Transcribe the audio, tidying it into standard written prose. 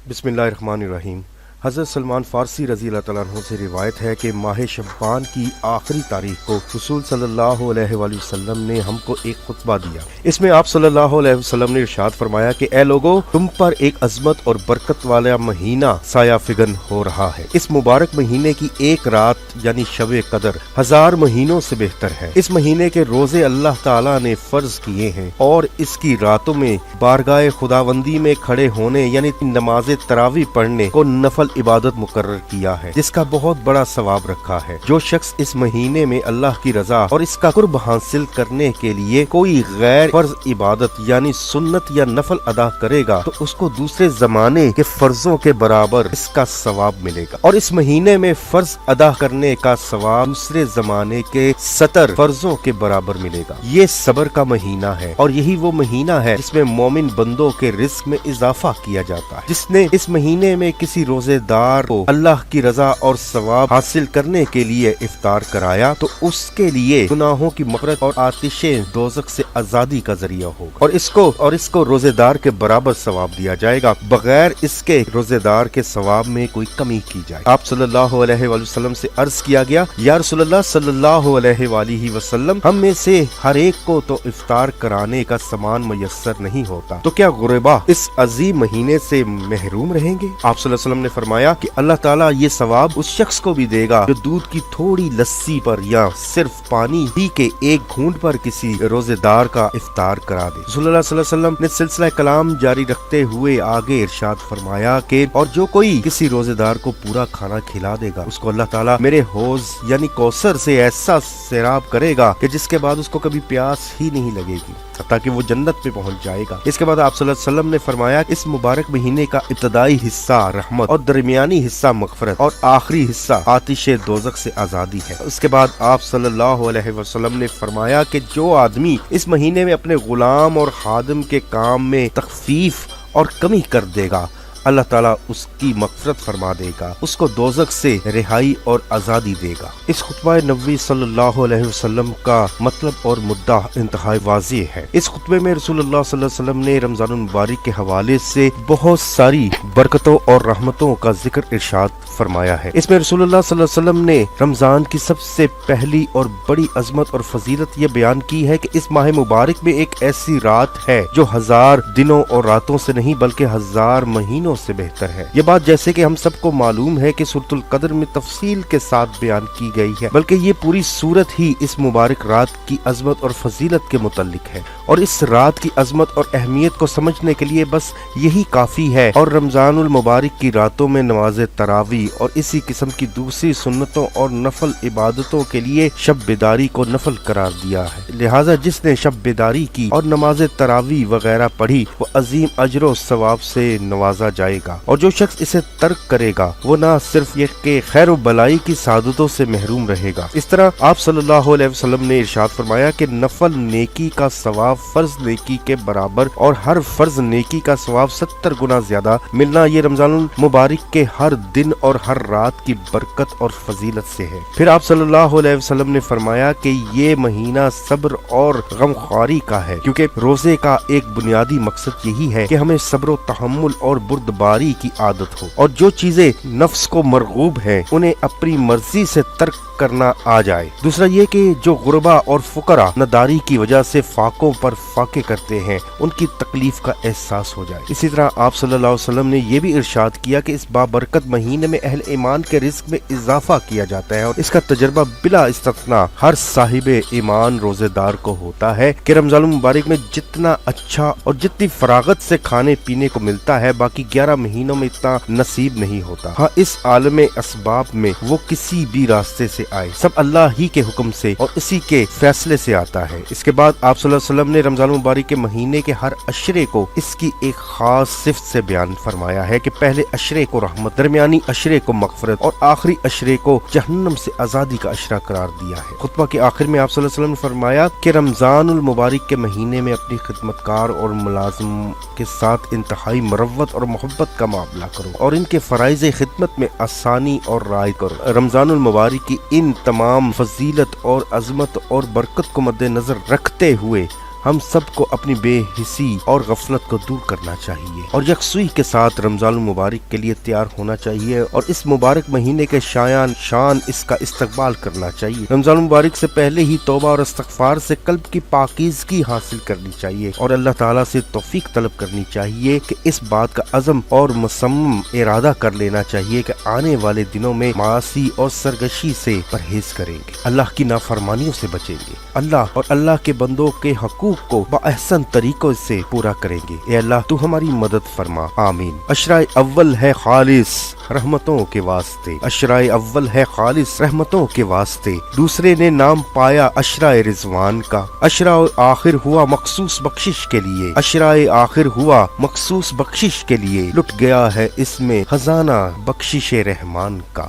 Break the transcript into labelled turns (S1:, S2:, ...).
S1: बिस्मिल्लाहिर्रहमानिर्रहीम। हज़रत सलमान फ़ारसी रज़ी अल्लाह तआला अन्हु से रिवायत है कि माह शब्बान की आखिरी तारीख को रसूल सल्लल्लाहु अलैहि वसल्लम ने हमको एक खुतबा दिया। इसमें आप सल्लल्लाहु अलैहि वसल्लम ने इरशाद फरमाया कि ए लोगो, तुम पर एक अज़मत और बरकत वाला महीना साया फिगन हो रहा है। इस मुबारक महीने की एक रात यानी शब कदर 1000 महीनों से बेहतर है। इस महीने के रोजे अल्लाह ताला ने फर्ज किए हैं और इसकी रातों में बारगाह खुदावंदी में खड़े होने यानी नमाज तरावी पढ़ने को नफल इबादत मुकर्रर किया है, जिसका बहुत बड़ा सवाब रखा है। जो शख्स इस महीने में अल्लाह की रजा और इसका कुर्ब हासिल करने के लिए कोई गैर फर्ज इबादत यानी सुन्नत या नफल अदा करेगा तो उसको दूसरे जमाने के फर्जों के बराबर इसका सवाब मिलेगा, और इस महीने में फर्ज अदा करने का सवाब दूसरे जमाने के 70 फर्जों के बराबर मिलेगा। ये सब्र का महीना है और यही वो महीना है जिसमें मोमिन बंदों के रिस्क में इजाफा किया जाता है। जिसने इस महीने में किसी रोजेदार को अल्लाह की रजा और सवाब हासिल करने के लिए इफ्तार कराया तो उसके लिए गुनाहों की मग़फ़िरत और आतिशे दोज़ख से आजादी का जरिया होगा, और इसको रोजेदार के बराबर सवाब दिया जाएगा बगैर इसके रोजेदार के सवाब में कोई कमी की जाए। आप सल्लल्लाहु अलैहि वसल्लम से अर्ज किया गया, या रसूलल्लाह सल्लल्लाहु अलैहि वसल्लम, हम में से हर एक को तो इफ्तार कराने का सामान मुयस्सर नहीं होता, तो क्या गुरेबा इस अजीम महीने से महरूम रहेंगे? आप सल्लल्लाहु अलैहि वसल्लम ने फरमाया कि अल्लाह ताला ये सवाब उस शख्स को भी देगा जो दूध की थोड़ी लस्सी पर या सिर्फ पानी ही के एक घूंट पर किसी रोजेदार का इफ्तार करा दे। रसूलुल्लाह सल्लल्लाहु अलैहि वसल्लम ने सिलसिला कलाम जारी रखते हुए आगे इरशाद फरमाया कि और जो कोई किसी रोजेदार को पूरा खाना खिला देगा उसको अल्लाह ताला मेरे हौज यानी कौसर से ऐसा सैराब करेगा कि जिसके बाद उसको कभी प्यास ही नहीं लगेगी ताकि वो जन्नत पे पहुंच जाएगा। इसके बाद आप सल्लल्लाहु अलैहि वसल्लम ने फरमाया इस मुबारक महीने का इब्तदाई हिस्सा रहमत और दरमियानी हिस्सा मग़फ़िरत और आखिरी हिस्सा आतिशे दोज़ख से आजादी है। उसके बाद आप सल्लल्लाहु अलैहि वसल्लम ने फरमाया कि जो आदमी इस महीने में अपने गुलाम और खादिम के काम में तख़फ़ीफ और कमी कर देगा अल्लाह ताला उसकी मग़फ़िरत फरमा देगा, उसको दोज़ख से रिहाई और आज़ादी देगा। इस खुतबा नबवी सल्लल्लाहु अलैहि वसल्लम का मतलब और मुद्दा इंतहाई वाज़ेह है। इस खुतबे में रसूलुल्लाह सल्लल्लाहु अलैहि वसल्लम ने रमज़ानुल मुबारक के हवाले से बहुत सारी बरकतों और रहमतों का जिक्र इरशाद फरमाया है। इसमें रसूलुल्लाह सल्लल्लाहु अलैहि वसल्लम ने रमज़ान की सबसे पहली और बड़ी अजमत और फजीलत ये बयान की है कि इस माह मुबारक में एक ऐसी रात है जो 1000 दिनों और रातों से नहीं बल्कि 1000 महीनों से बेहतर है। ये बात जैसे कि हम सबको मालूम है कि सूरतुल कदर में तफसील के साथ बयान की गई है, बल्कि ये पूरी सूरत ही इस मुबारक रात की अजमत और फजीलत के मुतल्लिक है, और इस रात की अजमत और अहमियत को समझने के लिए बस यही काफी है। और रमजानुल मुबारक की रातों में नमाज तरावी और इसी किस्म की दूसरी सुन्नतों और नफल इबादतों के लिए शब बेदारी को नफल करार दिया है। लिहाजा जिसने शब बेदारी की और नमाज तरावी वगैरह पढ़ी वो अजीम अजर सवाब से नवाजा जाएगा, और जो शख्स इसे तर्क करेगा वो ना सिर्फ ये कि खैर बलाई की सादतों से महरूम रहेगा। इस तरह आप सल्लल्लाहु अलैहि वसल्लम ने इरशाद फरमाया कि नफल नेकी का सवाब फर्ज नेकी के बराबर और हर फर्ज नेकी का सवाब 70 गुना ज्यादा मिलना ये रमजानुल मुबारक के हर दिन और हर रात की बरकत और फजीलत से है। फिर आप सल्लल्लाहु अलैहि वसल्लम ने फरमाया कि ये महीना सब्र और गमख्वारी का है, क्योंकि रोजे का एक बुनियादी मकसद यही है कि हमें सब्र तहम्मुल और बुर्दबारी की आदत हो, और जो चीजें नफ्स को मरगूब है उन्हें अपनी मर्जी से तर्क करना आ जाए। दूसरा ये कि जो गुरबा और फुकरा नदारी की वजह से फाकों पर फाके करते हैं उनकी तकलीफ का एहसास हो जाए। इसी तरह आप सल्लल्लाहु अलैहि वसल्लम ने यह भी इरशाद किया कि इस बाबरकत महीने में अहल ईमान के रिस्क में इजाफा किया जाता है, और इसका तजर्बा बिला इस्तिस्ना हर साहिबे ईमान रोजेदार को होता है कि रमजान मुबारक में जितना अच्छा और जितनी फरागत से खाने पीने को मिलता है बाकी 11 महीनों में इतना नसीब नहीं होता। हाँ, इस आलम असबाब में वो किसी भी रास्ते से आए सब अल्लाह ही के हुक्म से और इसी के फैसले से आता है। इसके बाद आप सल्लल्लाहु अलैहि वसल्लम ने रमजान मुबारक के महीने के हर अशरे को इसकी एक खास सिफ्त से बयान फरमाया है कि पहले अशरे को रहमत, दरमियानी अशरे को मग़फ़िरत और आखिरी अशरे को जहन्नम से आजादी का अशरा करार दिया है। खुतबा के आखिर में आप सल्लल्लाहु अलैहि वसल्लम ने फरमाया कि रमजानुल मुबारक के महीने में अपनी खिदमतकार और मुलाजिम के साथ इंतहाई मरवत और मोहब्बत का मामला करो और इनके फराइज़ खिदमत में आसानी और राय करो। रमजानुल मुबारक की इन तमाम फजीलत और अजमत और बरकत को मद्देनजर रखते हुए ہم سب کو اپنی بے حسی اور غفلت کو دور کرنا چاہیے اور یکسوئی کے ساتھ رمضان المبارک کے لیے تیار ہونا چاہیے اور اس مبارک مہینے کے شان اس کا استقبال کرنا چاہیے۔ رمضان المبارک سے پہلے ہی توبہ اور استغفار سے قلب کی پاکیزگی حاصل کرنی چاہیے اور اللہ تعالیٰ سے توفیق طلب کرنی چاہیے کہ اس بات کا عزم اور مصمم ارادہ کر لینا چاہیے کہ آنے والے دنوں میں معاصی اور سرکشی سے پرہیز کریں گے، اللہ کی نافرمانیوں سے بچیں گے، اللہ اور اللہ کے بندوں کے حقوق کو بأحسن طریقوں سے پورا کریں گے۔ اے اللہ تو ہماری مدد فرما، آمین۔ عشرہ اول ہے خالص رحمتوں کے واسطے، عشرہ اول ہے خالص رحمتوں کے واسطے، دوسرے نے نام پایا عشرہ رضوان کا، عشرہ آخر ہوا مخصوص بخشش کے لیے، عشرہ آخر ہوا مخصوص بخشش کے لیے، لٹ گیا ہے اس میں خزانہ بخشش رحمان کا۔